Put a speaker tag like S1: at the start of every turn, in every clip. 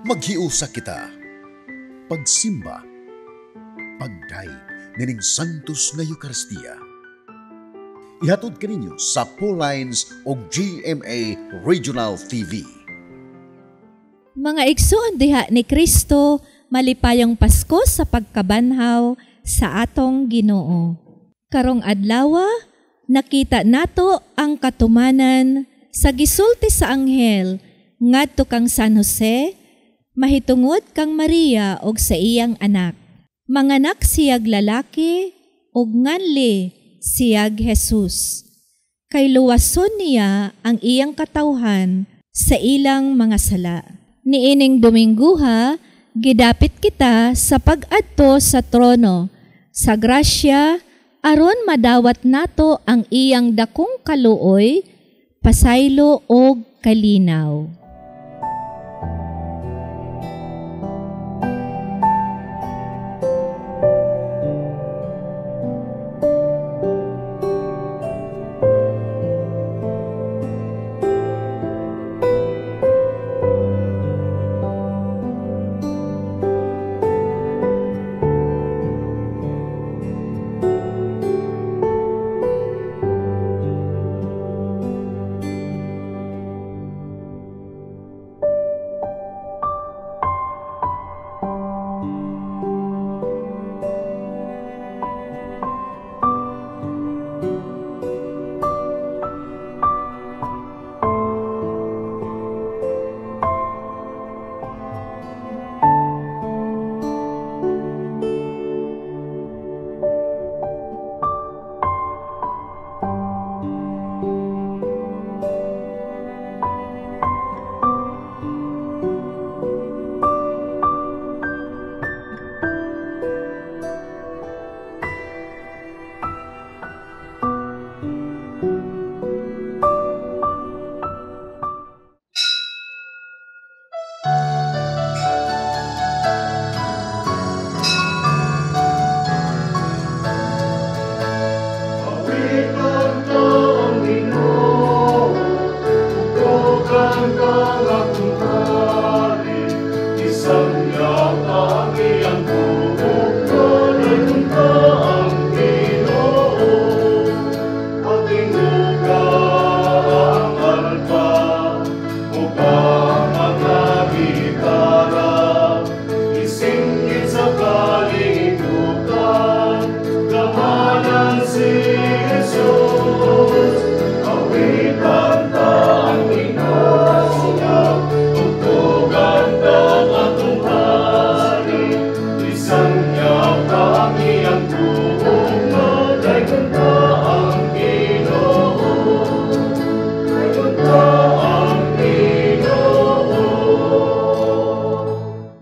S1: Maghiusa kita, pagsimba, pagdaig nining Santos nga Eucharistia. Ihatod kaninyo sa Pauline's o GMA Regional TV.
S2: Mga igsoon diha ni Kristo, malipayong Pasko sa pagkabanhaw sa atong Ginoo. Karong adlaw, nakita nato ang katumanan sa gisulti sa anghel ngadto kang San Jose, mahitungod kang Maria og sa iyang anak. Manganak siyag lalaki og nganli siyag Jesus. Kay luwason niya ang iyang katawhan sa ilang mga sala. Niining Domingguha, gidapit kita sa pag-adto sa trono, sa grasya, aron madawat nato ang iyang dakong kaluoy, pasaylo og kalinaw.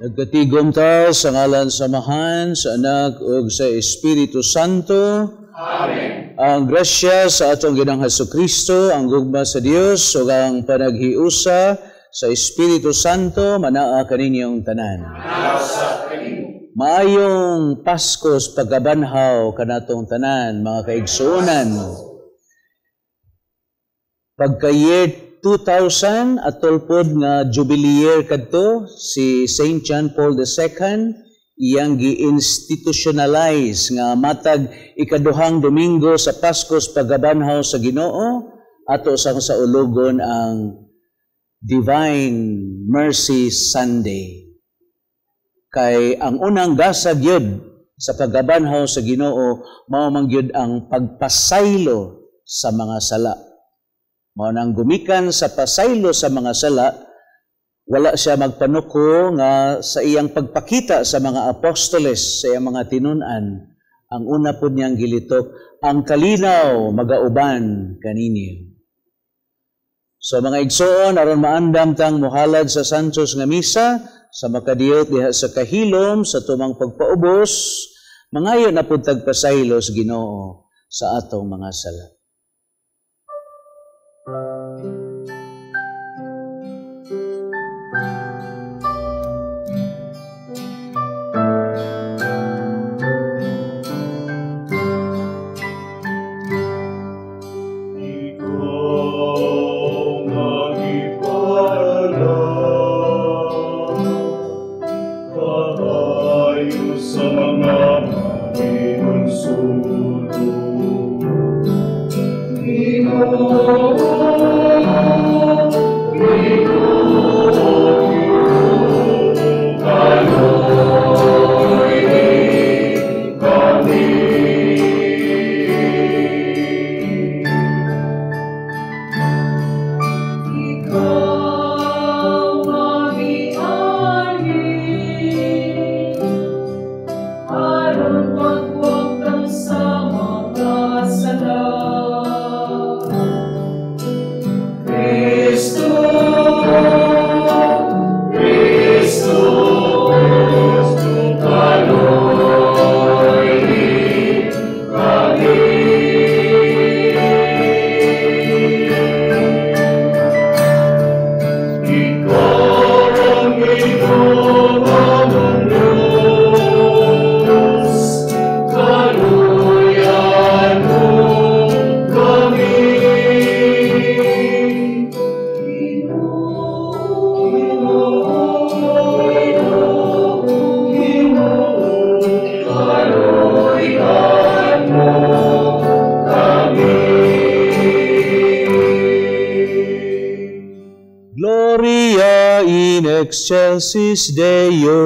S3: Nagkatigom ta sa ngalan sa Samahan, sa Anak, ug sa Espiritu Santo. Amen. Ang grasya sa atong Ginoong Hesukristo, ang gugma sa Dios, ug ang panaghiusa sa Espiritu Santo, manaa kaninyong tanan. Maayong Pasko sa pagkabanhaw kanatong tanan, mga kaigsuonan. Pagka-year 2000 at tolpod nga jubilee year kadto si St. John Paul II iyang gi-institutionalize nga matag ikaduhang Domingo sa Pasko sa pagkabanhaw sa Ginoo ato sa ulogon ang Divine Mercy Sunday. Kay ang unang gasag yun sa pagkabanhaw sa Ginoo mao man gyud ang pagpasaylo sa mga sala. Mao nang gumikan sa pasaylo sa mga sala, wala siya magpanuko nga sa iyang pagpakita sa mga apostoles, sa iyang mga tinun-an. Ang una po niyang gilitok, ang kalinaw magauban kaninyo. So mga igsoon, aron maandam tang muhalad sa Santos nga misa, sa makadiyot diha sa kahilom, sa tumang pagpaubos, mangayo na po tagpasaylo sa Ginoo sa atong mga sala. excelsis Deo.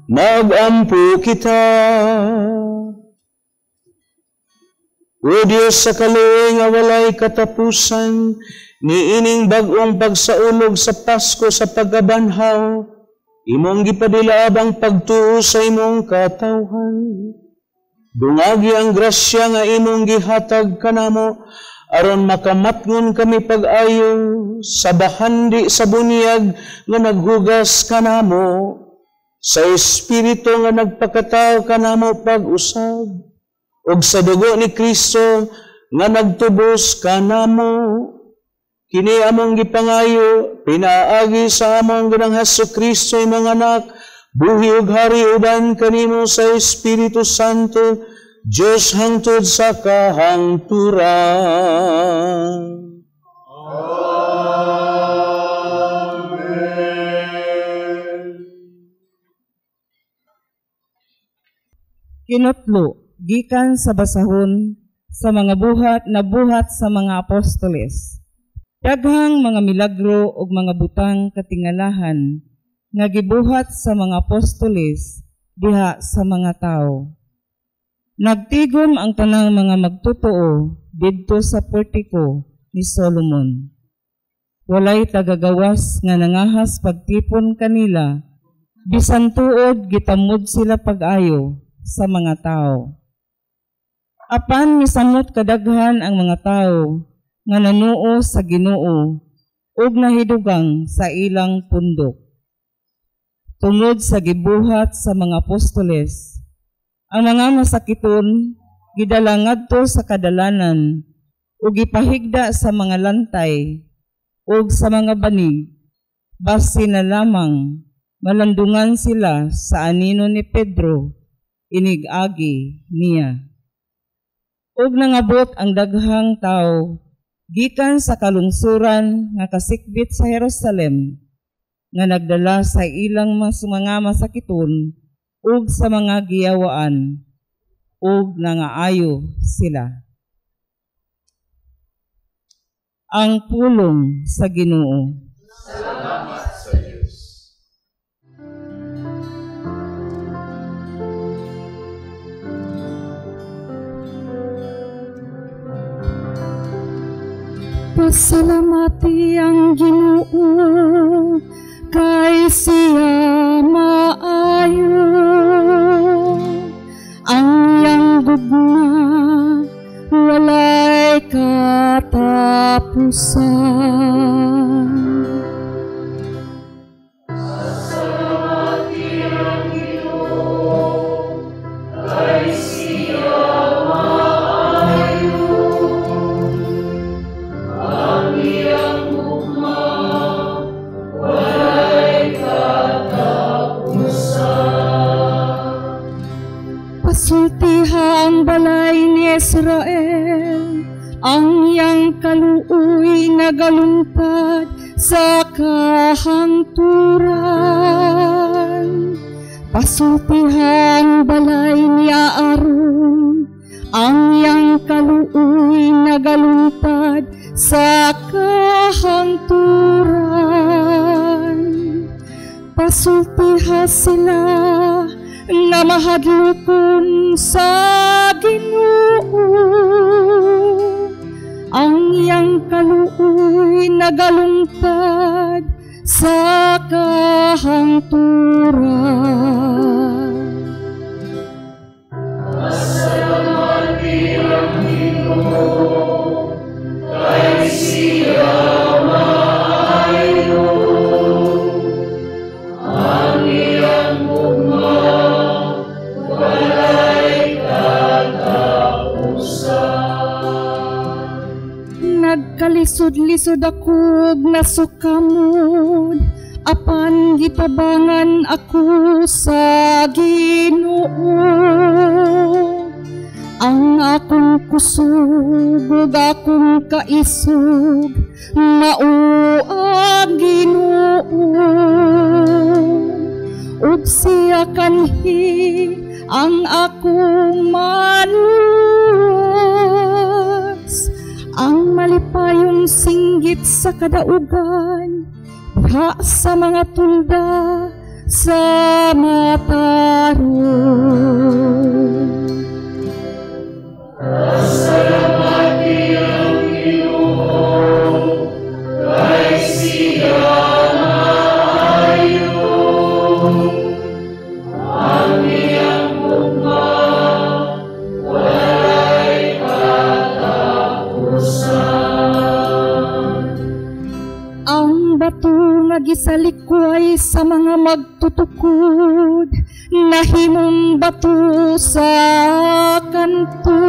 S3: Magampo kita. O Diyos sa kaluoy nga walay katapusan, niining bag-ong pagsaulog sa Pasko sa pagkabanhaw, imong gipadilaab ang pagtuo sa imong katawhan. Dungagi ang grasya nga imong gihatag kanamo, aron makamatngon kami pag-ayo sa bahandi sa bunyag nga naghugas kanamo, sa Espiritu nga nagpakataw kanamo pag-usab, ug sa dugo ni Kristo nga nagtubos kanamo. Kini among gipangayo, pinaagi sa among Ginang Hesukristo imong anak, buhi ug hari uban kanimo sa Espiritu Santo, Diyos hangtod sa kahangturan.
S4: Kinutlo, gikan sa basahon, sa mga buhat na buhat sa mga apostoles. Daghang mga milagro ug mga butang katingalahan, nga gibuhat sa mga apostoles, diha sa mga tao. Nagtigom ang tanang mga magtotoo didto sa portiko ni Solomon. Walay tagagawas nga nangahas pagtipon kanila, bisan tuod gitamod sila pag-ayo sa mga tao. Apan misamot kadaghan ang mga tao nga nanuo sa Ginoo ug nahidugang sa ilang pundok. Tungod sa gibuhat sa mga apostoles, Ang mga masakiton gidala ngadto sa kadalanan ug gipahigda sa mga lantay ug sa mga banig, basi na lamang malandungan sila sa anino ni Pedro, inigagi niya. Ug nangabot ang daghang tao gikan sa kalungsuran nga kasikbit sa Jerusalem, nga nagdala sa ilang mga masakiton ug sa mga giyawaan, ug nangaayo sila. Ang pulong sa Ginoo.
S5: Salamat sa Diyos.
S2: Pasalamati ang Ginoo kay siya maayo. Ang iyang gugma walay katapusan.
S5: Pasalamati ang Ginoo kay siya maayo. Ang iyang gugma walay katapusan.
S2: Pasultiha ang balay ni Israel, ang iyang kaluoy nagalumpad sa kahangturan. Pasultiha ang balay ni Aaron, ang iyang kaluoy nagalumpad sa kahangturan. Pasultiha sila na mahadlokon sa Ginoo, ang iyang kaluoy nagalungtad sa kahangturan.
S5: Pasalamati ang Ginoo kay siya maayo. Ang iyang gugma walay katapusan.
S2: Nagkalisod-lisod ako ug nasukamod, apan gitabangan ako sa Ginoo. Ang akong kusog ug akong kaisog, mao ang Ginoo. Ug siya kanhi ang akong maluwas, ang malipayong singgit sa kadaugan, diha sa mga tulda sa mataron.
S5: Pasalamati ang Ginoo kay siya maayo. Ang iyang gugma walay katapusan.
S2: Ang bato nga gisalikway sa mga magtutukod, nahimong bato sa kanto.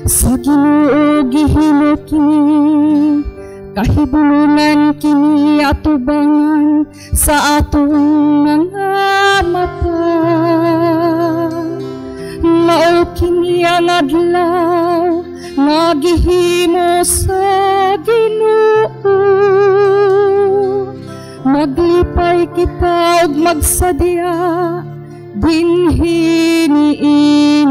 S2: Sa Ginoo gihimo kini, kahibulunan kini atubangan sa atong mga mata. Mao kini ang adlaw nga gihimo sa Ginoo. Maglipay kita ug magsadya dinhi niini.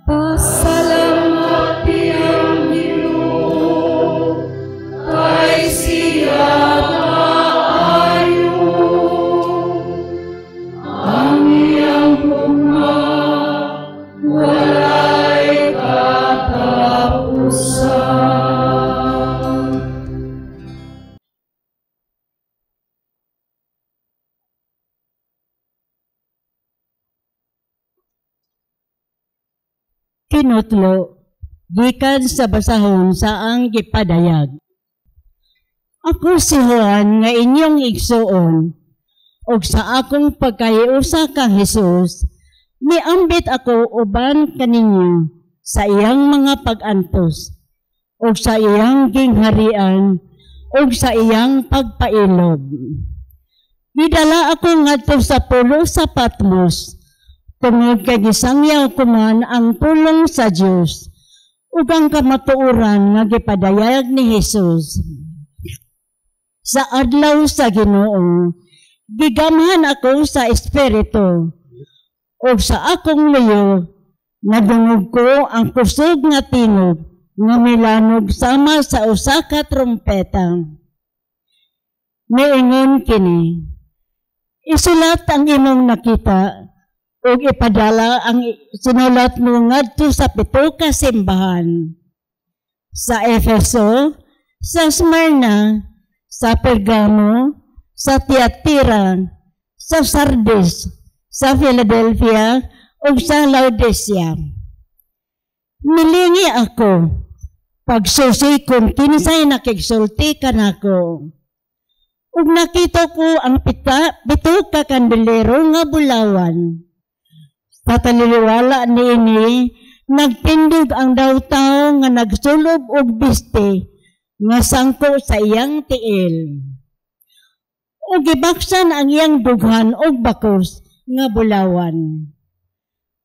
S5: Pasalamati ang Ginoo kay siya maayo. Ang iyang gugma walay katapusan.
S6: Kinutlo, gikan sa basahon sa ang gipadayag. Ako si Juan nga inyong igsuon, ug sa akong pagkahiusa kang Hesus, miambit ako uban kaninyo sa iyang mga pag-antos, ug sa iyang gingharian, ug sa iyang pagpailog. Gidala ako ngadto sa pulo sa Patmos, tungod kay gisangyaw ko man ang tulong sa Dios, ug ang kamatuoran nga gipadayag ni Hesus. Sa adlaw sa Ginoo, gigamhan ako sa Espiritu, ug sa akong luyo, nadungog ko ang kusog nga tingog nga milanog sama sa usa ka trumpeta. Niingon kini, isulat ang imong nakita, ug ipadala ang sinulat mo ngadto sa 7 ka simbahan. Sa Efeso, sa Smyrna, sa Pergamo, sa Tiatira, sa Sardis, sa Philadelphia, ug sa Laodicea. Milingi ako, pagsusi kung kinsay nakigsulti kanako. Ug nakita ko ang 7 ka kandelero nga bulawan. Pataliliwala niini, nagtindog ang dawtaw nga nagsulob og biste nga sangko sa iyang tiil. Ug gibaksan ang iyang dughan og bakos nga bulawan.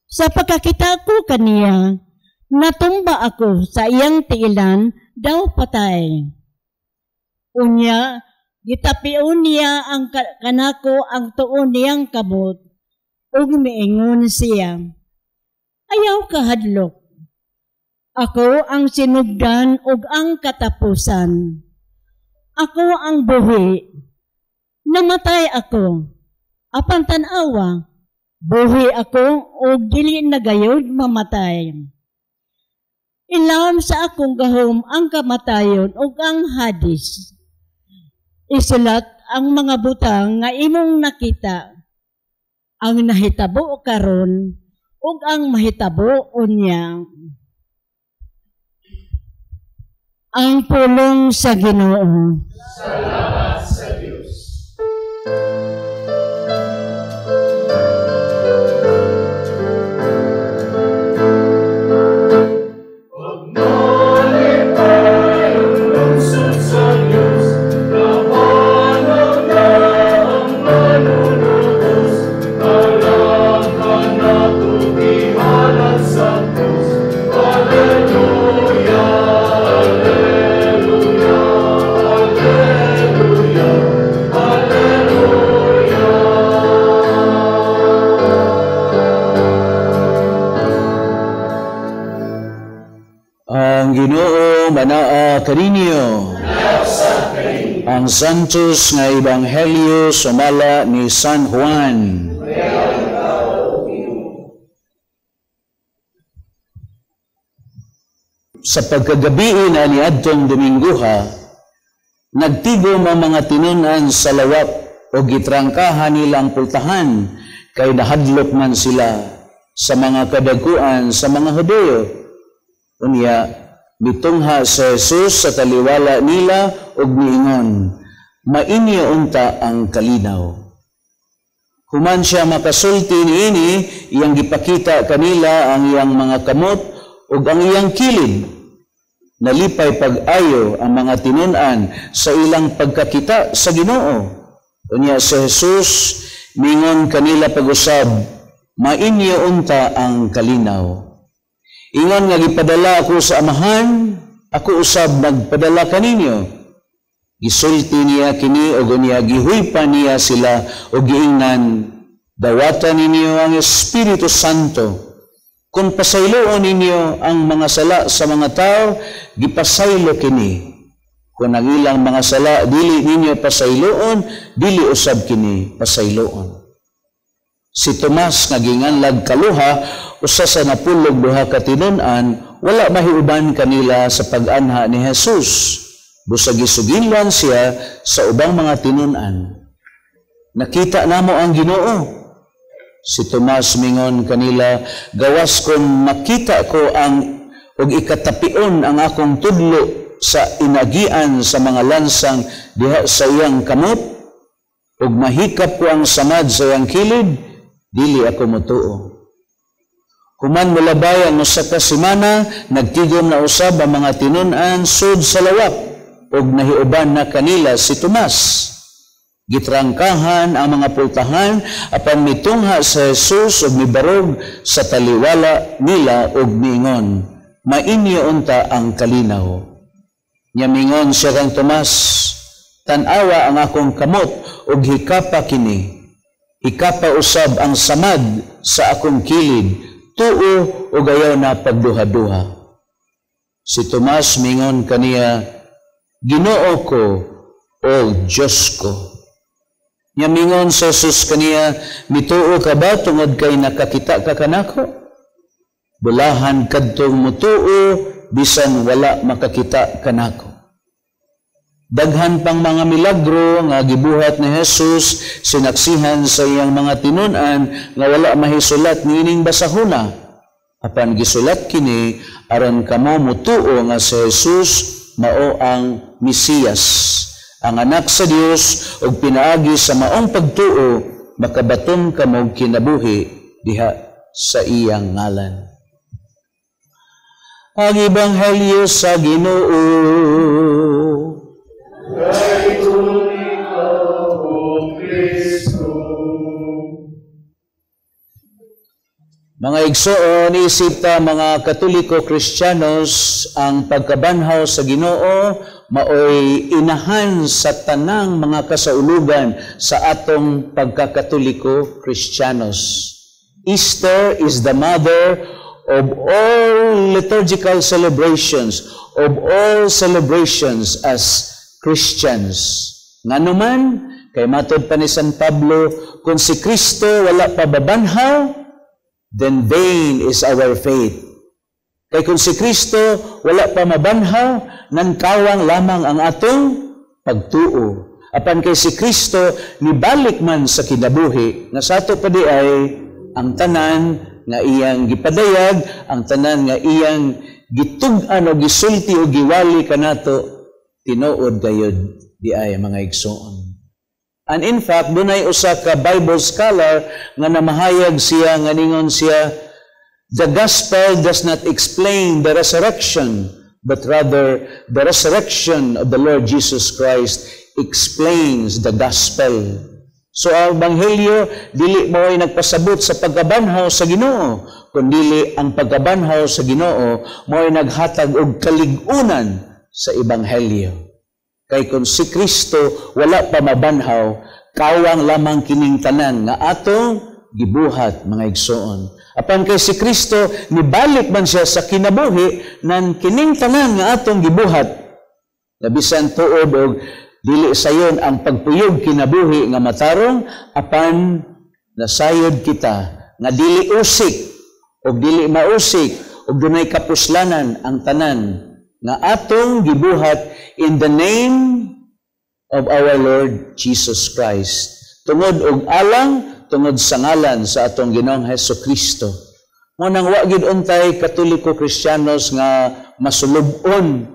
S6: Sa pagkakita ko kaniya, natumba ako sa iyang tiilan daw patay. Unya, gitapion niya ang kanako ang tuon niyang kabot, ug miingon siya, ayaw kahadlok. Ako ang sinugdan ug ang katapusan. Ako ang buhi. Namatay ako. Apan tan-awa, buhi ako ug dili na gayud mamatay. Ilawom sa akong gahom ang kamatayon ug ang Hades. Isulat ang mga butang nga imong nakita, ang nahitabo karon ug ang mahitabo unya. Ang pulong sa Ginoo.
S5: Salamat sa Diyos.
S3: Manaa kaninyo ang Santos nga Ebanghelyo sumala ni San Juan. Sa pagkagabi na ni adtong Dominggoha, nagtigom ang mga tinunan sa lawak o gitrangkahan nilang pultahan kay nahadlok man sila sa mga kadaguan sa mga Hudyo. Unya, bitungha sa Jesus sa taliwala nila ug miingon, mainyo unta ang kalinaw. Human siya makasulti niini, iyang gipakita kanila ang iyang mga kamot ug ang iyang kilid. Nalipay pag-ayo ang mga tinunan sa ilang pagkakita sa Ginoo. Unya sa Jesus, mingon kanila pag-usab, mainyo unta ang kalinaw. Ingon nga gipadala ako sa amahan, ako usab nagpadala kaninyo. Gisulti niya kini ug unya gihuypan niya sila ug giingnan, dawatan ninyo ang Espiritu Santo. Kung pasayloon ninyo ang mga sala sa mga tao, gipasaylo kini. Kung ang ilang mga sala dili ninyo pasayloon, dili usab kini pasayloon. Si Tomas nga ginganlag kaluha, usa sa napulog duha ka tinunan, wala mahiuban kanila sa pag-anha ni Jesus. Busag gisugilan siya sa ubang mga tinunan. Nakita namo ang Ginoo. Si Tomas mingon kanila, gawas kung makita ko ang ug ikatapion ang akong tudlo sa inagian sa mga lansang diha sa iyang kamot, ug mahikap ko ang samad sa iyang kilid, dili ako motuo. Human mulabay ang usa ka semana, nagtigom na usab ang mga tinun-an sud sa lawak, ug nahiuban na kanila si Tomas. Gitrangkahan ang mga pultahan apan mitungha sa Jesus ug mibarog sa taliwala nila ug miingon, mainyo unta ang kalinaw. Nya mingon siya kang Tomas, tan-awa ang akong kamot ug hikapa kini. Hikapa usab ang samad sa akong kilid, tuo ug ayaw na pagduha-duha. Si Tomas mingon kaniya, Ginoo ko o Diyos ko. Nya mingon sa Jesus kaniya, mituo ka ba tungod kay nakakita ka kanako? Bulahan kadtong mutuo bisan wala makakita kanako. Daghan pang mga milagro nga gibuhat ni Jesus sinaksihan sa iyang mga tinun-an nga wala mahisulat niining basahona. Apan gisulat kini aron kamo mutuo nga si Jesus mao ang Mesiyas, ang anak sa Dios ug pinaagi sa maong pagtuo makabaton kamo kinabuhi diha sa iyang ngalan. Ang Ebanghelyo sa Ginoo. Mga igsoon, isip ta mga Katoliko Kristiyanos, ang pagkabanhaw sa Ginoo maoy inahan sa tanang mga kasaulugan sa atong pagkakatoliko Kristiyanos. Easter is the mother of all liturgical celebrations, of all celebrations as Christians. Nganuman, kay matod pa ni San Pablo, kung si Kristo wala pa babanhaw, then vain is our faith. Kay kung si Kristo wala pa mabanhaw, nankawang lamang ang atong pagtuo. Apan kay si Kristo nibalik man sa kinabuhi, nga sa ato pa di ay ang tanan nga iyang gipadayag, ang tanan nga iyang gitug-an o gisulti o giwali kanato, tinuod gayud di ay mga igsoon. And in fact, dunay usa ka Bible scholar nga namahayag siya, nga ningon siya, the gospel does not explain the resurrection, but rather the resurrection of the Lord Jesus Christ explains the gospel. So ang Ebanghelyo, dili mo ay nagpasabot sa pagkabanhaw sa Ginoo, kundi ang pagkabanhaw sa Ginoo mo ay naghatag og kaligunan sa Ebanghelyo. Kay kung si Kristo wala pa mabanhaw, kawang lamang kining tanan nga atong gibuhat mga igsoon. Apan kay si Kristo nibalik man siya sa kinabuhi nan kining tanan nga atong gibuhat. Labisan tuod og dili sayon ang pagpuyog kinabuhi nga matarong, apan nasayod kita nga dili usik o dili mausik o dunay kapuslanan ang tanan nga atong gibuhat in the name of our Lord Jesus Christ. Tungod og alang, tungod sa ngalan sa atong Ginoong Hesukristo. Mo nang wa gid untay Katoliko Kristiyanos nga masulub-on.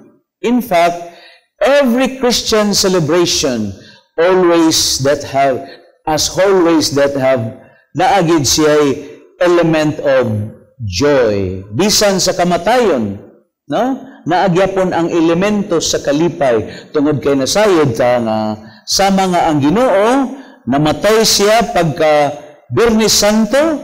S3: In fact, every Christian celebration always that have naagid siya element of joy. Bisan sa kamatayon, no? Naagyapon ang elemento sa kalipay tungod kay nasayod ta nga sama nga ang Ginoo namatay siya pagka Biyernes Santo,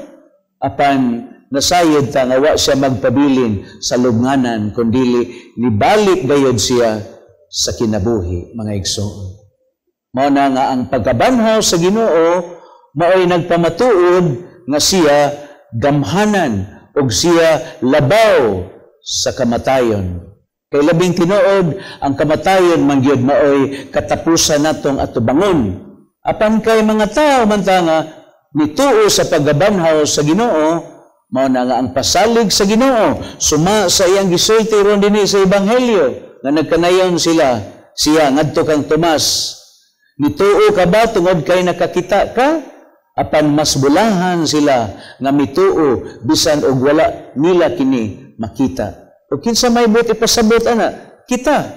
S3: apan nasayod ta nga wa siya magpabilin sa lubnganan kundi nibalik gayud siya sa kinabuhi mga igsoon. Mao na nga ang pagkabanhaw sa Ginoo mao'y nagpamatuod nga siya gamhanan og siya labaw sa kamatayon. Kay labing tinuod, ang kamatayon man gyud maoy katapusan natong atubangon. Apan kay mga tao man ta nga nituo sa paggabanhaw sa Ginoo, mao na nga ang pasalig sa Ginoo suma sa iyang gisulti ron dinhi sa Ebanghelyo nga nagkanayon siya ngadto kang Tomas. Nituo ka ba tungod kay nakakita ka? Apan mas bulahan sila nga mituo bisan og wala nila kini makita. O kinsa may buti pasabot ana, kita.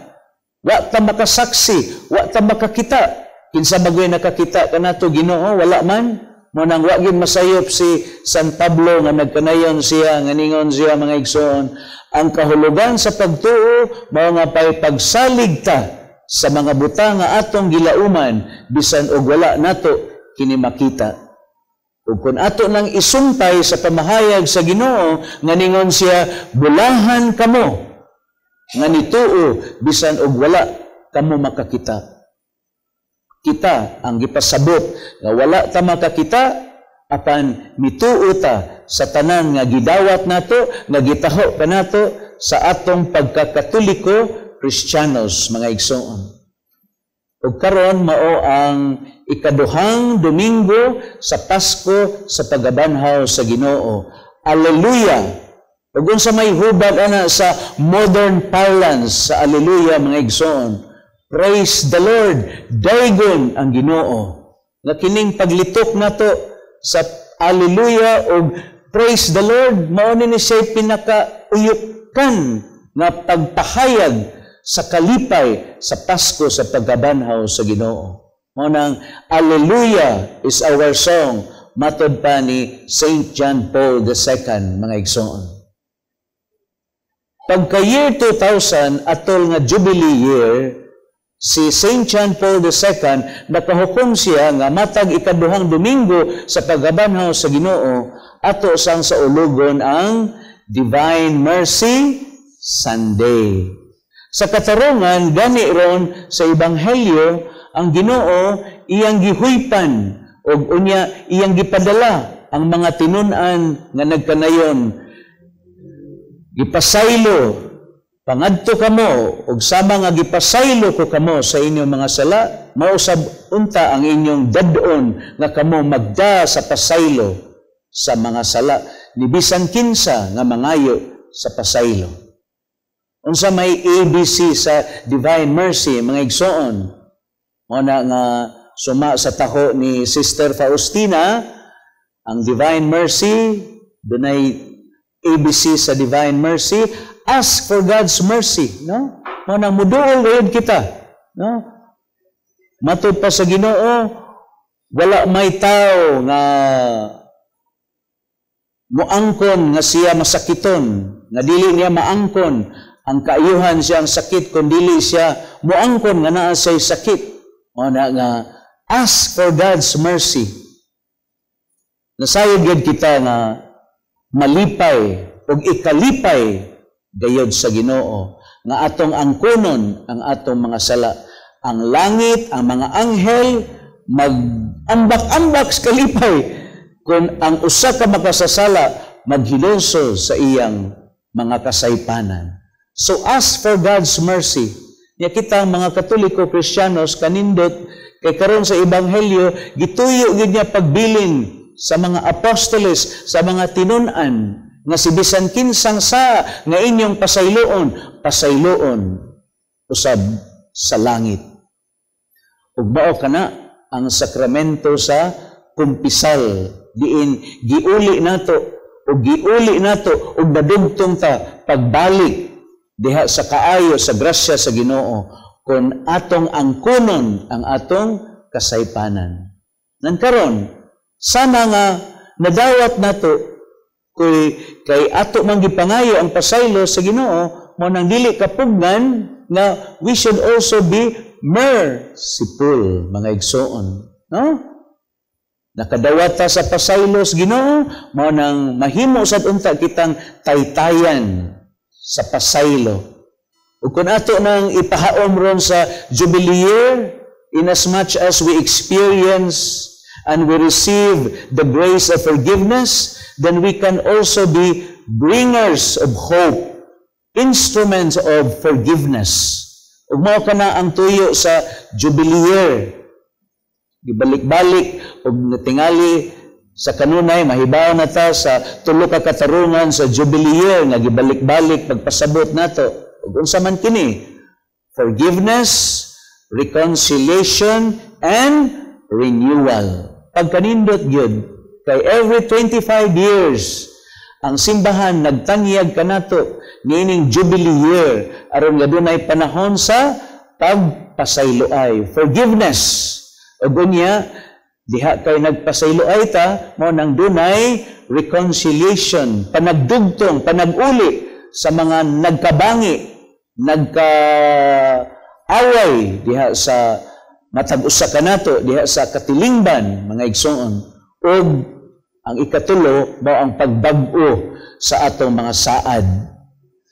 S3: Wa ta makasaksi, wa ta makakita. Kinsa bagoy nakakita kanato Ginoo, wala man. Mo nang wa gyud masayop si San Pablo nga nagkanayon siya, nga ningon siya mga igsoon, ang kahulugan sa pagtuo mao nga pagsalig ta sa mga butang nga atong gilauman bisan og wala nato kini makita. Ug kun ato nang isumpay sa pamahayag sa Ginoo nga ningon siya, bulahan kamo nga nituo bisan og wala kamo makakita. Kita ang gipasabot nga wala ta makakita apan mituo ta sa tanan nga gidawat nato, nga gitaho kanato sa atong pagkakatoliko Kristiyanos, mga igsoon. Ug karon mao ang ikaduhang Domingo sa Pasko sa pagabanhaw sa Ginoo. Alleluia! Ug unsa may hubag ana sa modern parlance sa alleluia, mga igsoon. Praise the Lord, daygon ang Ginoo. Nga kining paglitok nato sa alleluia o praise the Lord, mao ni siya pinakauyukan nga pagpahayag sa kalipay sa Pasko sa pagkabanhaw sa Ginoo. Mao nang alleluia is our song, matod pa ni St. John Paul II, mga igsoon. Pagka year 2000 atol nga Jubilee year, si St. John Paul II, nakahukom siya nga matag ikaduhang Domingo sa pagkabanhaw sa Ginoo, ato sang sa ulugon ang Divine Mercy Sunday. Sa katarungan, gani ron sa Ebanghelyo, ang Ginoo iyang gihuypan o unya iyang gipadala ang mga tinun-an nga nagkanayon. Gipasaylo, pangadto kamo, ug sama nga gipasaylo ko kamo sa inyong mga sala, mausab unta ang inyong dadon nga kamo magda sa pasaylo sa mga sala, ni bisan kinsa nga mangayo sa pasaylo. Unsa may ABC sa Divine Mercy, mga igsoon? Muna nga suma sa taho ni Sister Faustina, ang Divine Mercy, dunay ABC sa Divine Mercy, ask for God's mercy, no? Muna muduol gayud kita, no? Matud pa sa Ginoo, wala may tao nga moangkon nga siya masakiton, nga dili niya maangkon ang kaayuhan siya ang sakit, kung dili siya moangkon nga naa siya'y sakit. Muna nga ask for God's mercy. Nasayod gid kita nga malipay o ikalipay gayod sa Ginoo nga atong angkunon ang atong mga sala. Ang langit, ang mga anghel mag-ambak-ambak sa kalipay kung ang usa ka makasasala maghiloso sa iyang mga kasaypanan. So ask for God's mercy. Niya kita mga Katoliko Kristiyanos kanindot kay karon sa Ebanghelyo gituyo gid niya pagbilin sa mga apostoles, sa mga tinun-an nga si bisan kinsang sa nga inyong pasayloon usab sa langit. Ug mao kana ang sakramento sa kumpisal, diin giuli nato ug nadugtong ta pagbalik diha sa kaayo sa grasya sa Ginoo kon atong angkunon ang atong kasaypanan. Nan karon sana nga nadawat nato kay ato man gipangayo ang pasaylo sa Ginoo, mo nang dili kapugnan nga we should also be merciful, mga igsoon, no? Nakadawat ta sa pasaylo sa Ginoo, mo nang mahimo sad unta kitang taytayan sa pasaylo. Ug kun ato nang ipahaom ron sa Jubilee year, inasmuch as we experience and we receive the grace of forgiveness, then we can also be bringers of hope, instruments of forgiveness. Ug mao kana ang tuyo sa Jubilee year. Gibalik-balik ug tingali sa kanunay mahibaw na ta sa tulo ka katarungan sa Jubilee year nga gibalik-balik pagpasabot nato. Ug unsa man kini? Forgiveness, reconciliation, and renewal. Pagkanindot gyud kay every 25 years ang simbahan nagtanyag kanato niining Jubilee year aron nga dunay panahon sa pagpasayloay, forgiveness, O gunya, diha kay nagpasayloay ta, mo nang dunay reconciliation, panagdugtong, panaguli sa mga nagkabangi, nagkaaway diha sa matag usa kanato, diha sa katilingban, mga igsoon. O ang ikatulo, mao ang pagbag-o sa atong mga saad.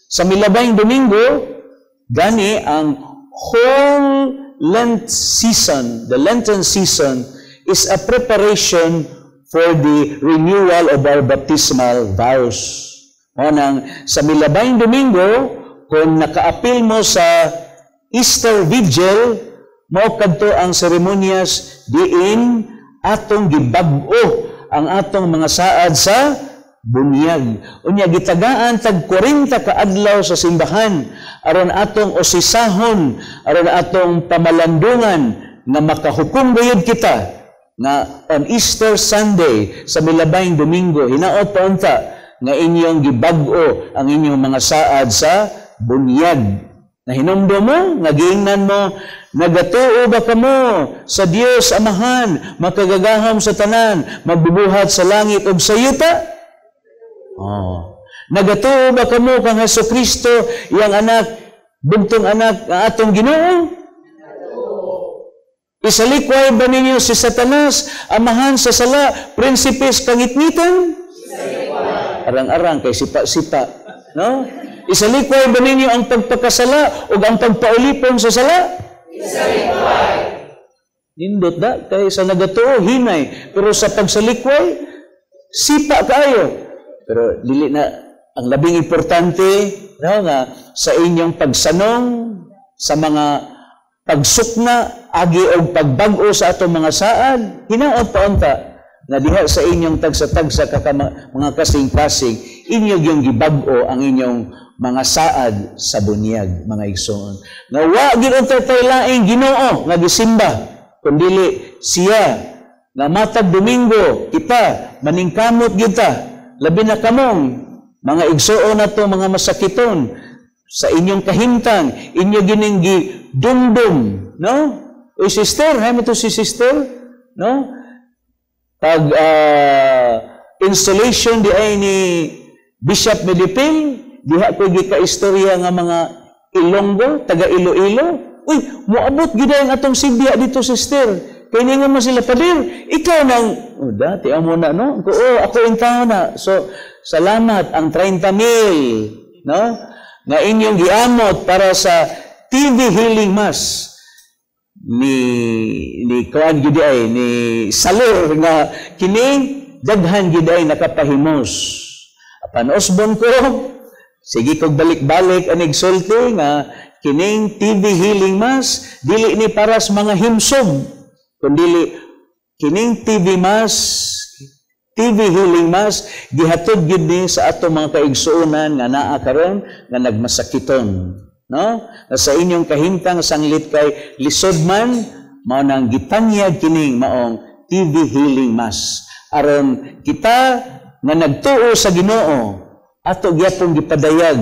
S3: Sa milabayng Domingo, gani ang whole Lent season, the Lenten season, is a preparation for the renewal of our baptismal vows. Nang sa milabayng Domingo, kung nakaapil mo sa Easter Vigil, mo kadto ang seremonyas diin atong gibag-o ang atong mga saad sa bunyag. Unya gitagaan tag 40 ka adlaw sa simbahan aron atong osisahon, aron atong pamalandungan nga makahukom gayud kita nga on Easter Sunday sa milabayng Domingo hinaot pa unta nga inyong gibag-o ang inyong mga saad sa bunyag. Na hinumdo mo, nga giingnan mo, nagatuo ba kamo sa Dios Amahan, makagagahom sa tanan, magbubuhat sa langit ug sa yuta? Nagatuo ba kamo kang Jesucristo, iyang anak, bugtong anak, ang atong Ginoo? Isalikway ba ninyo si Satanas, amahan sa sala, prinsipes kangitngitan? Arang-arang kay sipa-sipa, no? Isalikway ba ninyo ang pagpakasala o ang pagpaulipon sa sala? Isalikway. Nindot da, kay sa nagatuo, hinay. Pero sa pagsalikway, sipa kayo. Pero dili na, ang labing importante, no, nga, sa inyong pagsanong, sa mga pagsukna, agi o pagbag-o sa atong mga saad, hinaot pa unta, na diha sa inyong tagsa-tagsa mga kasing-kasing, inyong yung gibag-o ang inyong mga saad sa bunyag, mga igsoon. Nga wa gid unta tay laing Ginoo nga gisimba, kundili siya nga matag Domingo kita maningkamot gyud ta, labi na kamong mga igsoon nato, mga masakiton sa inyong kahimtang, inyo gining gidumdum, no? O sister, hay mo to si sister, no? Pag installation di ay ni Bishop Medipil, diha ko gika-istorya nga mga Ilonggo, taga Iloilo. Uy, moabot gid ang atong Sibya dito, sister. Kay nga mo sila, padir, ikaw nang, dati amo na, no? Ako yung tao na. So, salamat ang 30,000, no? Nga inyong giamot para sa TV Healing Mass ni Kuan Giday, ni Salur, nga kining daghan Giday nakapahimos. Apan osbon ko, sige kog balik-balik ang igsulti nga kining TV Healing Mass dili ni para sa mga himsog, kundi kining TV Healing Mass gihatod gyud ni sa ato mga kaigsuonan nga naa karon nga nagmasakiton, no? Sa inyong kahimtang sanglit kay lisod man mao nang gitanyag kining maong TV Healing Mass aron kita nga nagtuo sa Ginoo ato gyapon gipadayag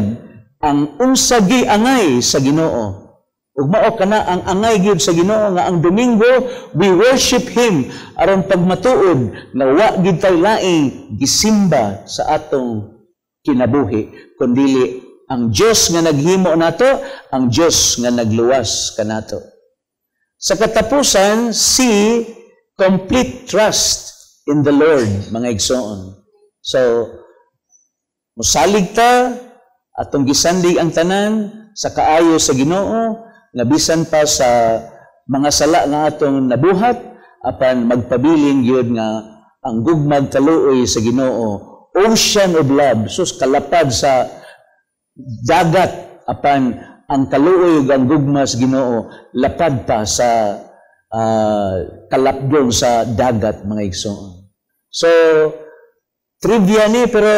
S3: ang unsa giangay sa Ginoo. Ug mao kana ang angay gyud sa Ginoo nga ang Domingo we worship Him aron pagmatuod na wa gyud tay laing gisimba sa atong kinabuhi kundi ang Dios nga naghimo nato, ang Dios nga nagluwas kanato. Sa katapusan, complete trust in the Lord, mga igsoon. So, musalig ta, atong gisandig ang tanan sa kaayo sa Ginoo, nabisan pa sa mga sala nga atong nabuhat, apan magpabiling yun nga ang gugmag kaluoy sa Ginoo, ocean of love, sus kalapad sa dagat, apan ang kaluoy ug ang gugmas Ginoo lapad pa sa kalapdon sa dagat, mga igsoon. So, trivia ni, pero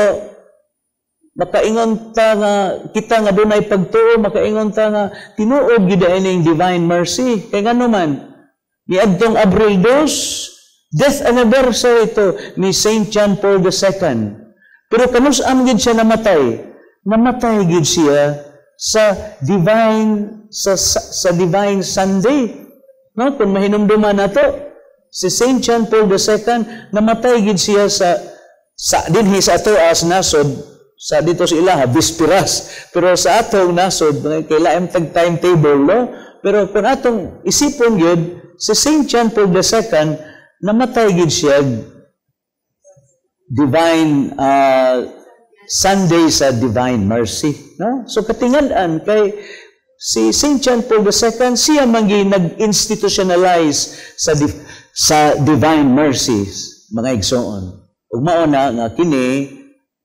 S3: makaingon ta nga kita nga dunay pagtuo, makaingon ta nga tinuod gyud ining divine mercy. Kay ngano man niadtong Abril 2, death anniversary ito ni Saint John Paul II. Pero kanus-am gyud siya namatay. Namatay gyud siya sa divine Sunday. No, kung mahinumduman nato, Si St. John Paul II, namatay gid siya sa dinhi sa ato as nasod, sa dito sa ilaha, Bisperas. Pero sa atong nasod, kailangan tag-timetable, no? Pero kung atong isipon yun, si St. John Paul II, namatay gid siya divine Sunday sa Divine Mercy, no? So katingan-an kay si St. John Paul II, siya mangi nag-institutionalize sa Divine Mercies, mga igsoon. Ug mao na nga kini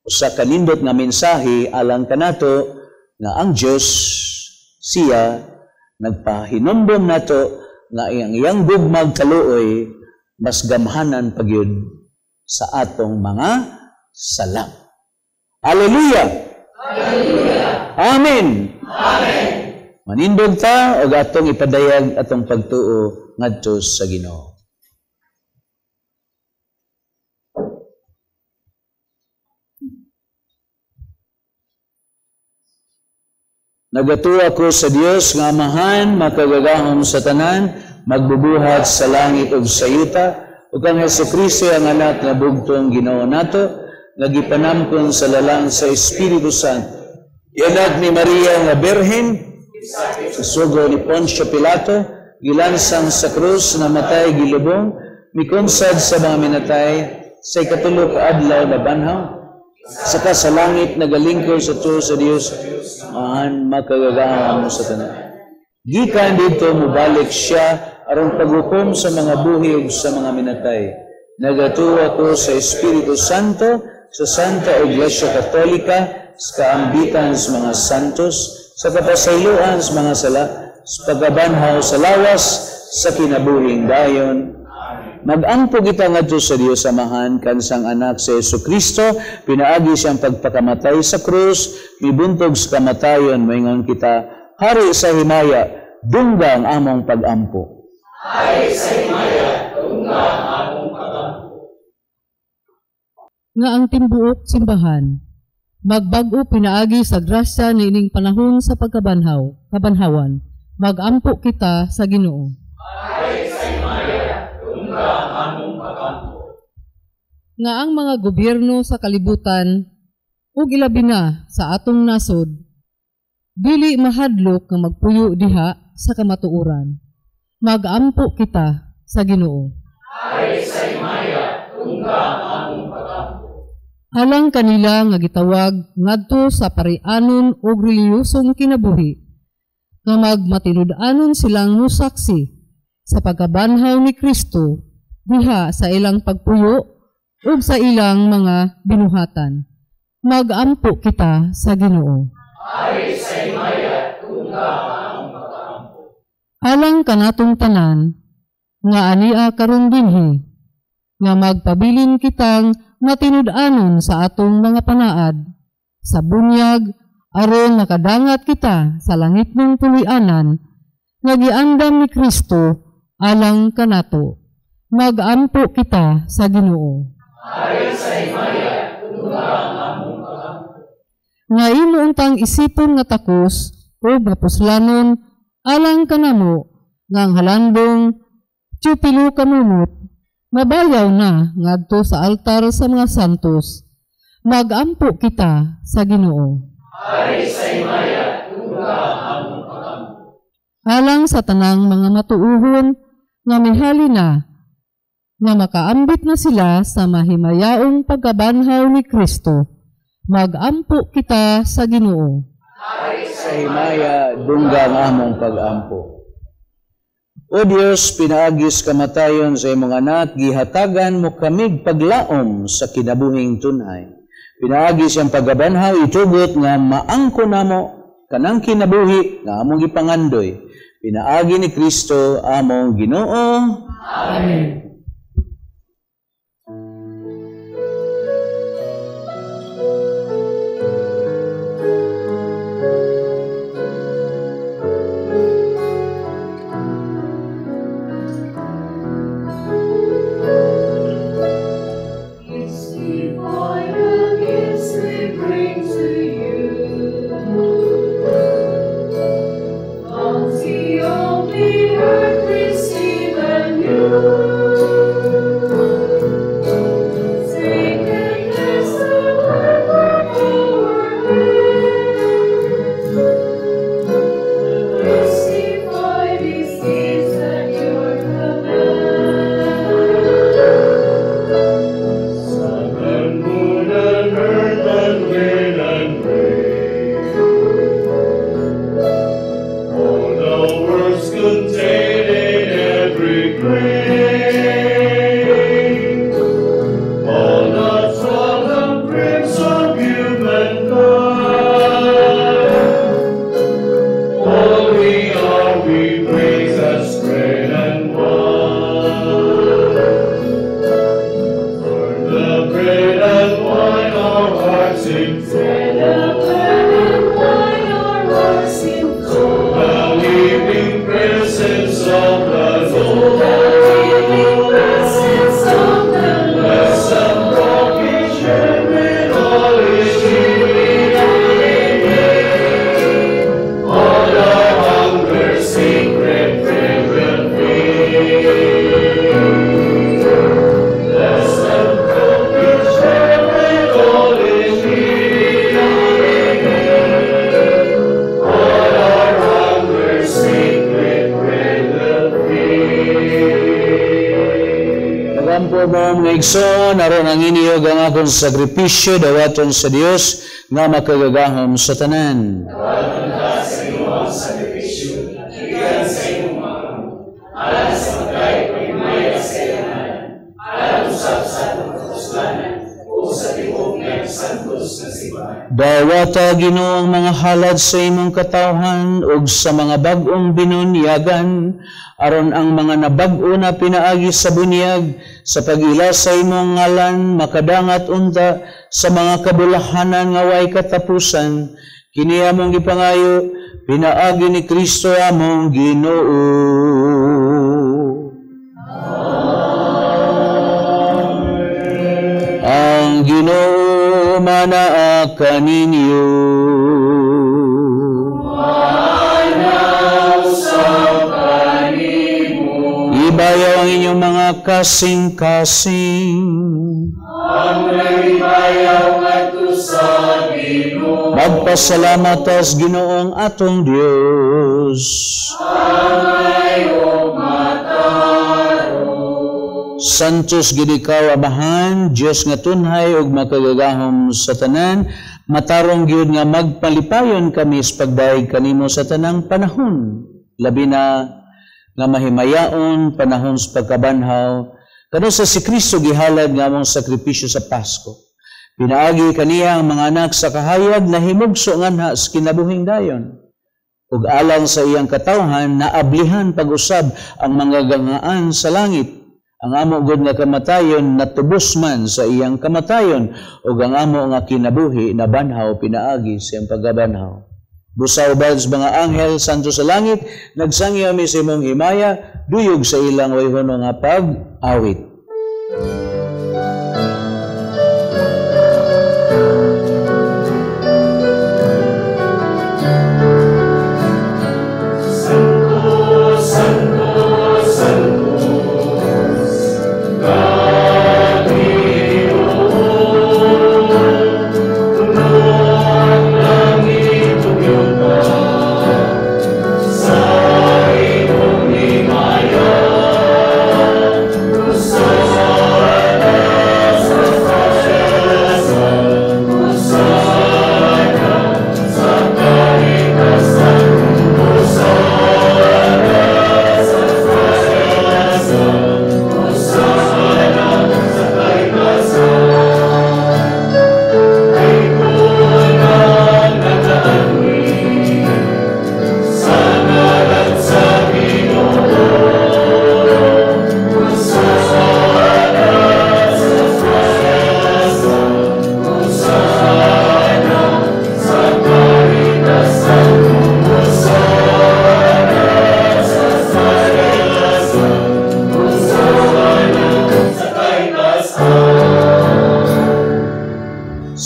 S3: usa ka nindot nga mensahe alang kanato nga ang Dios siya nagpahinumdom nato nga iyang gugmag kaluoy mas gamhanan pagyud sa atong mga sala. Hallelujah!
S5: Hallelujah!
S3: Amen!
S5: Amen!
S3: Manindog ta o atong ipadayag atong pagtuo ngadto sa Ginoo. Nagatuwa ko sa Dios nga amahan, makagagahom sa tanan, magbubuhat sa langit ug sa yuta, ug ang Hesukristo ang anak nga bugtong Ginoo nato, nga gipanamkon sa lalang sa Espiritu Santo. Ianak ni Maria nga Birhen, sa sugo ni Poncio Pilato, gilansang sa krus, namatay gilubong, mikonsad sa mga minatay, sa ikatulo ka adlaw na banhaw, saka sa langit nagalingkod sa tuo sa Dios, mahan makagagahom sa tanan. Gikan dito mubalik siya aron paghukom sa mga buhi ug sa mga minatay. Nagatuwa ko sa Espiritu Santo, sa Santa Iglesia Katolika, sa kaambitan sa mga santos, sa kapasayloan sa mga sala, sa pagkabanhaw sa lawas, sa kinabuhing dayon. Mag-ampo kita ngadto sa Dios Amahan kansang anak sa Jesucristo, pinaagi siyang pagpakamatay sa krus, mibuntog sa kamatayon, moingon kita, hari sa himaya, dunggang among pag-ampo.
S5: Hari sa himaya, dunggang among pag-ampo.
S7: Nga ang timbuok simbahan, magbag-o pinaagi sa grasya ni ining panahon sa kabanhawan, mag-ampo kita sa Ginoo.
S5: Hari sa himaya, dunggang among pag-ampo.
S7: Nga ang mga gobyerno sa kalibutan, ug ilabi na sa atong nasod, dili mahadlok nga magpuyo diha sa kamatuoran. Mag-ampo kita sa Ginoo.
S5: Hari sa himaya, dunggang among pag-ampo.
S7: Alang kanila nga gitawag ngadto sa parianon ug reliyosong kinabuhi, nga magmatinud-anon silang musaksi sa pagkabanhaw ni Kristo diha sa ilang pagpuyo ug sa ilang mga binuhatan. Mag-ampo kita sa Ginoo.
S5: Hari sa himaya, dunggang among pag-ampo.
S7: Alang kanatong tanan nga ania karon dinhi, nga magpabilin kitang matinud-anon sa atong mga panaad, sa bunyag, aron nakadangat kita sa langit ng pulianan, nga giandam ni Kristo alang kanato. Mag-ampo kita sa Ginoo.
S5: Hari sa himaya, dunggang among pag-ampo.
S7: Nga imo untang isipon nga takos o mapuslanon alang kanamo nga ang halandong tiyupilo kamumot, mabayaw na ngadto sa altar sa mga santos. Mag-ampo kita sa Ginoo.
S5: Hari sa himaya, dunggang among pag-ampo.
S7: Alang sa tanang mga matuuhon nga mihali na, nga makaambit na sila sa mahimayaong pagkabanhaw ni Kristo. Mag-ampo kita sa Ginoo.
S5: Hari
S3: Sa himaya, dunggang among pag-ampo. O Dios, pinaagis kamatayon sa imong anak, gihatagan mo kamig paglaom sa kinabuhing tunay. Pinaagis ang pagkabanhaw, itugot nga maangko namo kanang kinabuhi nga among gipangandoy. Pinaagi ni Kristo among Ginoo.
S7: Amen.
S5: On the earth receive anew. bread and wine our hearts in
S8: Bread and wine our hearts in joy.
S5: the living presence of the Lord.
S8: The living presence of the Lord.
S5: Bless and broken share with all His children. All our hunger, secret bread will feed. Bless and broken share with all His children. All our hunger, secret bread will feed.
S3: Nagampo mo mga igsoon, aron ang iniyog ang akong sakripisyo, dawaton sa Dios nga makagagahom sa tanan. Dawata Ginoo ang mga halad sa imong katawhan ug sa mga bag-ong binunyagan aron ang mga nabag-o na pinaagi sa bunyag sa pag-ila sa imong ngalan makadangat unta sa mga kabulahanan nga way katapusan kini among gipangayo pinaagi ni Kristo among Ginoo. Ang Ginoo manaa kaninyo. Ibayaw ang inyong mga kasing-kasing. Magpasalamat as Ginoong atong Dios. Santos gid ikaw Amahan, Dios nga tunhay ug makagagahom sa tanan, matarong gyud nga magpalipayon kami sa pagdaig kanimo sa tanang panahon. Labi na nga mahimayaon panahon sa pagkabanhaw kano sa si Kristo gihalad nga among sakripisyo sa Pasko. Pinaagi kaniya ang mga anak sa kahayag na himugso nganha sa kinabuhing dayon. Ug alang sa iyang katawhan naablihan pag-usab ang mga gangaan sa langit. Ang amo gud nga kamatayon natubos man sa iyang kamatayon ug ang amo nga kinabuhi na banhaw pinaagi sa iyang paggabanhaw. Busa ubad sa mga anghel santo sa langit nagsangyo mi sa imong himaya duyog sa ilang wayhono nga pag-awit.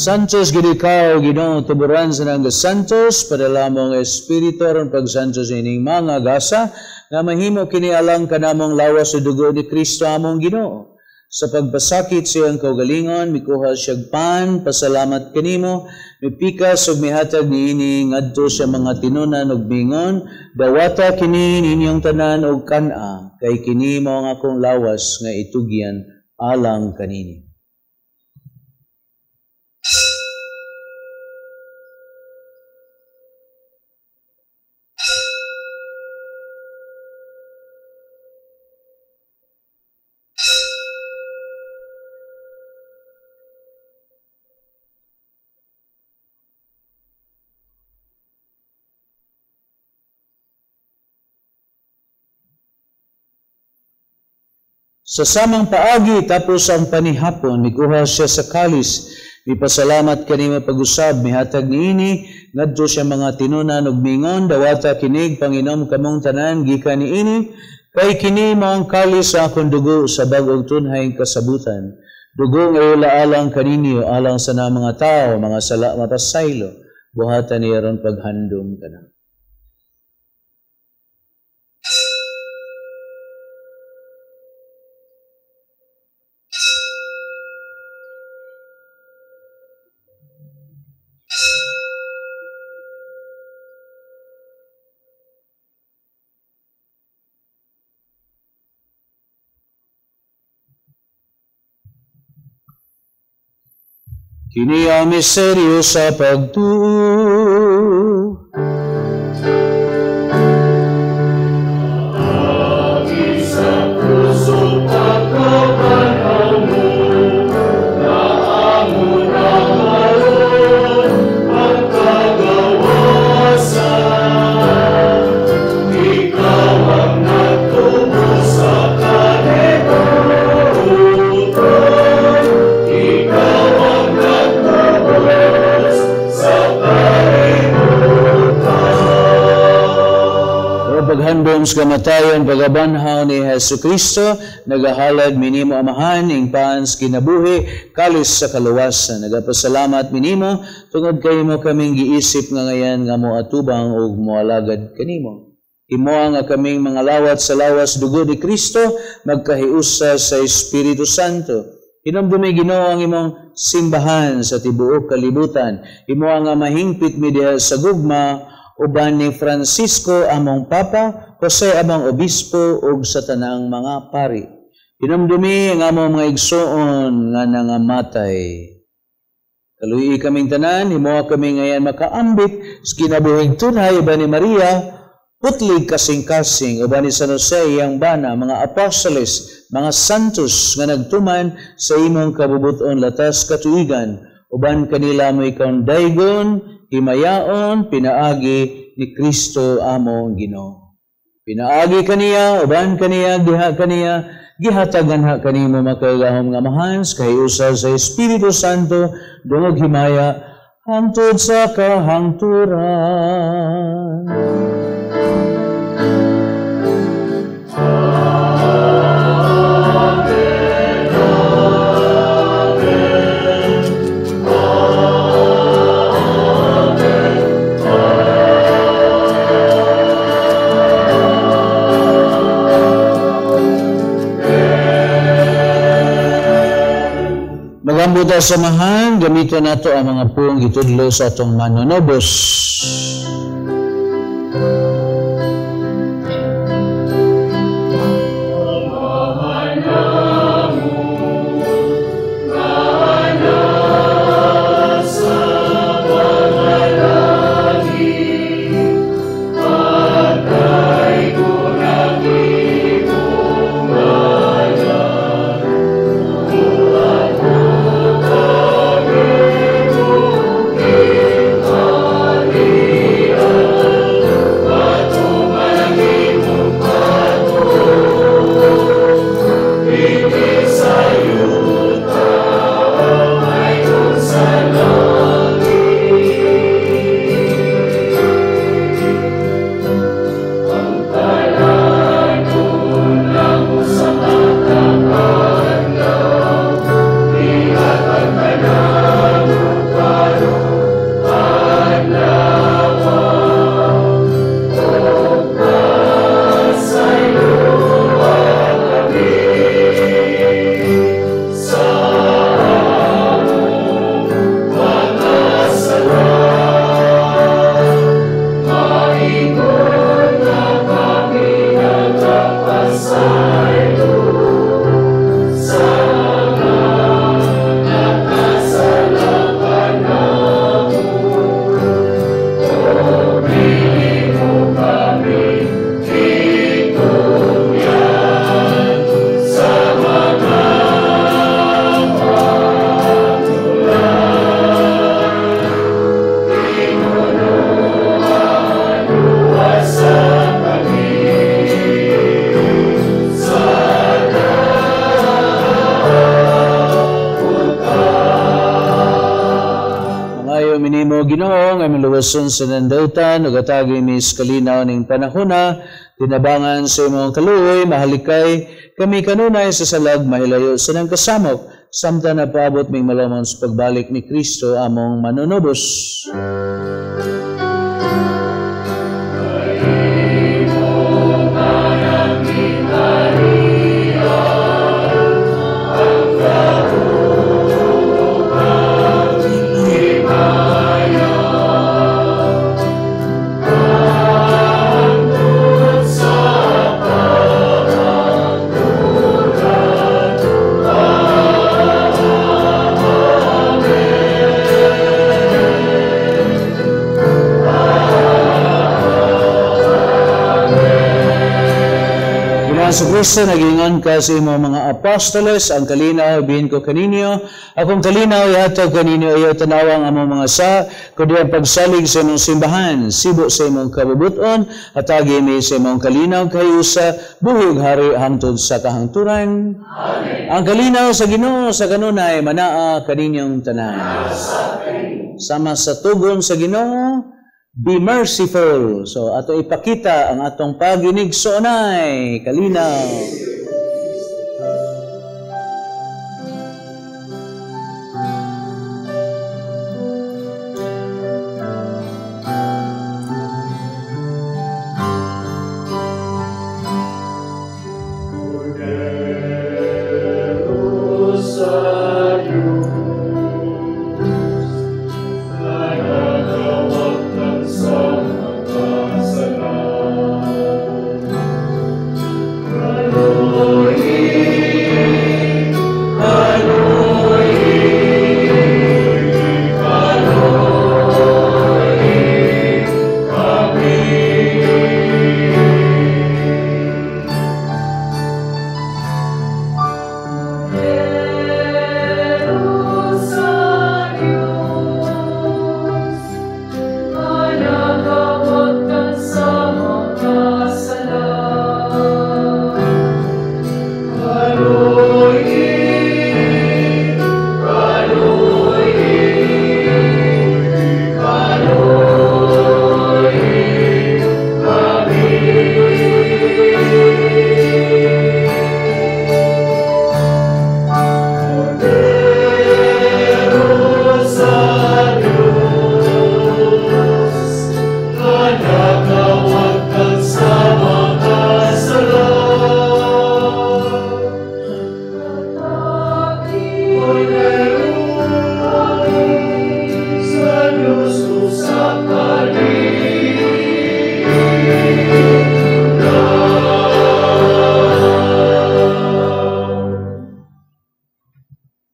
S3: Santos gid ikaw Ginoo tuburan sa nang santos padala mong espiritu aron pagsantos ining mga gasa nga mahimo kini alang kanamong lawas sa dugo ni Kristo among Ginoo. Sa pagpasakit sa iyang kaugalingon mikuha siyag pan pasalamat kanimo mipikas ug mihatag niini ngadto sa mga tinunan ug mingon dawata kini ninyong tanan og kan-a kay kini mao ang akong lawas nga itugyan alang kanini. Sa samang paagi tapos ang panihapon, mikuha siya sa kalis. Ipasalamat kanimo pag-usab, mihatag niini, ngadto siya mga tinunan ug mingon, dawata kinig Panginom kamong tanan gikan niini, kay kini mao ang kalis sa akong dugo sa bag-ong tunhay kasabutan. Dugo nga ilaalang kaninyo alang sa na mga tao, mga sala matasaylo, buhatan niya ron paghandom kana. Kini ang misteryo sa pagtuo. Paghandom sa kamatayon, pagabanhaw ni Hesu Kristo, nagahalad minimo amahan, ing paans kinabuhi, kalis sa kaluwasan. Nagapasalamat minimo, tungod kayo mo kaming giisip nga ngayon nga mo atubang o moalagad kanimo. Imo nga kaming mga lawat sa lawas dugo ni Kristo, magkahiusa sa Espiritu Santo. Hinumdumi Ginoo ang imong simbahan sa tibuok kalibutan. Imo nga mahingpit mi diha sa gugma, uban ni Francisco among Papa, Jose among Obispo, ug sa tanang mga pari. Hinumdumi ang among mga igsoon nga nangamatay. Kaluyi kaming tanan, himo kami ngayon makaambit sa kinabuhing tunay uban ni Maria, putlig kasing-kasing uban ni San Jose iyang bana, mga apostoles, mga santos nga nagtuman sa imong kabubuton latas katuigan, uban kanila mo ikaw daygon, himayaon, pinaagi ni Kristo among Ginoo. Pinaagi kaniya, uban kaniya, diha kaniya, gihatagan ha kanimo makagahom nga mahans, kahiusa sa Espiritu Santo, dungog himaya, hangtod sa kahangturan. Magambuta samahan, gamiton nato ang mga puong itudlo sa atong manonobos.
S8: Maria.
S3: nimo Ginoo nga miluwason sa nandautan ug atagi mi kalinaw ning panahona tinabangan sa imong kaluoy mahalikay kami kanunay sa salag mahilayo sa nang kasamok samtang napaabot ming malamon sa pagbalik ni Kristo among manunubos. Sa Kristo, nagingon ka sa imong mga apostoles, ang kalinaw, bihin ko kaninyo, akong kalinaw, ihatag kaninyo, iyo tanawang among mga kundi ang pagsalig sa imong simbahan, sibo sa imong kabubuton, at agimi sa imong kalinaw, kayo sa buhig hari hangtod sa kahangturan. Amen. Ang kalinaw sa Ginoo sa kanunay, manaa kaninyong tanan. Sama sa tugon sa Ginoo, be merciful. So, ato ipakita ang atong paginig sonay. Kalinaw.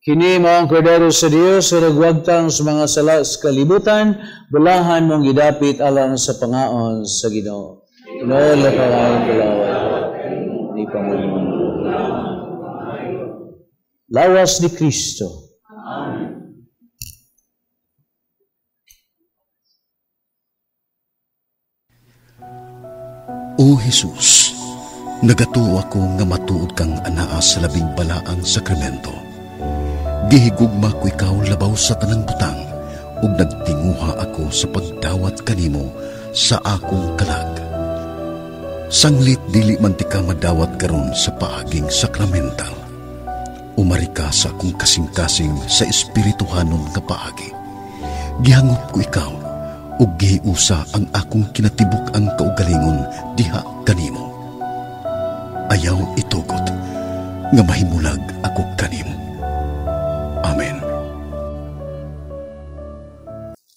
S3: Kini mao ang kordero sa Dios sa nagwagtang sa mga sala sa kalibutan, bulahan mong gidapit alang sa pangaon sa Ginoo. Inool na pangaon kulawat ni Panginoon. Lawas ni Kristo. Amen.
S1: O Jesus, nagatuo ako nga matuod kang anaa sa labing balaang sakramento. Gihigugma ko ikaw labaw sa tanang butang, ug nagtinguha ako sa pagdawat kanimo sa akong kalag. Sanglit dili man ti ka madawat karon sa paaging sakramental. Umari ka sa akong kasing-kasing sa espirituhanon nga paagi. Gihangop ko ikaw, ug gihiusa ang akong kinatibuk ang kaugalingon diha kanimo. Ayaw itugot nga mahimulag ako kanimo. Amen.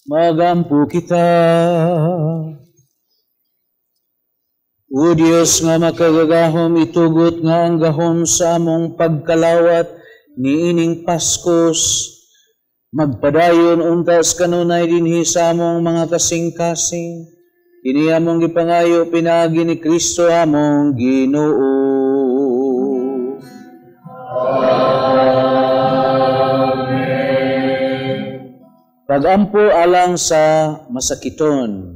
S3: Magampo kita. O Diyos nga makagagahom, itugot nga ang gahom sa among pagkalawat ni ining Paskos. Magpadayon untas kanunay dinhi sa among mga kasing-kasing. Kini among gipangayo pinaagi ni Kristo among Ginoo. Pagampo alang sa masakiton.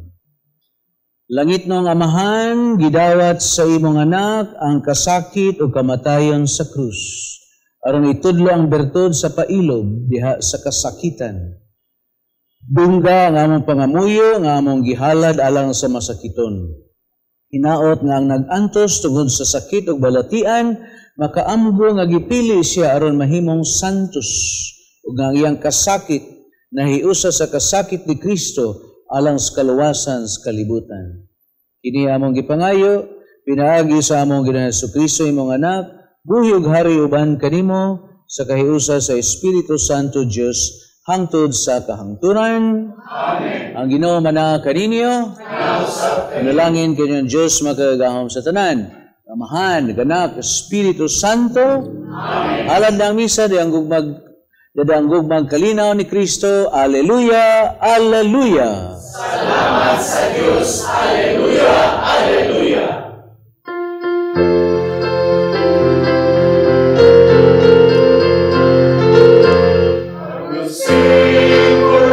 S3: Langit nung Amahan, gidawat sa imong anak ang kasakit o kamatayon sa krus. Aron itudlo ang bertod sa pailog diha sa kasakitan. Dungga nga among pangamuyo, nga among gihalad alang sa masakiton. Hinaot nga ang nag-antos tungod sa sakit ug balatian, makaamgo nga gipili siya aron mahimong santos, ug nga iyang kasakit nahiusa sa kasakit ni Kristo alang sa kaluwasan sa kalibutan. Kini among gipangayo, pinaagi sa among Ginoong Jesucristo imong anak, buhi ug hari uban kanimo sa kahiusa sa Espiritu Santo Dios hangtod sa kahangturan. Amen. Ang Ginoo manaa kaninyo. Panalangin kanyo ang Diyos makagahom sa tanan. Amahan, Anak, Espiritu Santo. Amen. Alad ng misa, dadang gugmag kalinaw ni Kristo. Alleluia, Alleluia.
S5: Salamat sa Diyos. Alleluia, Alleluia. Sing for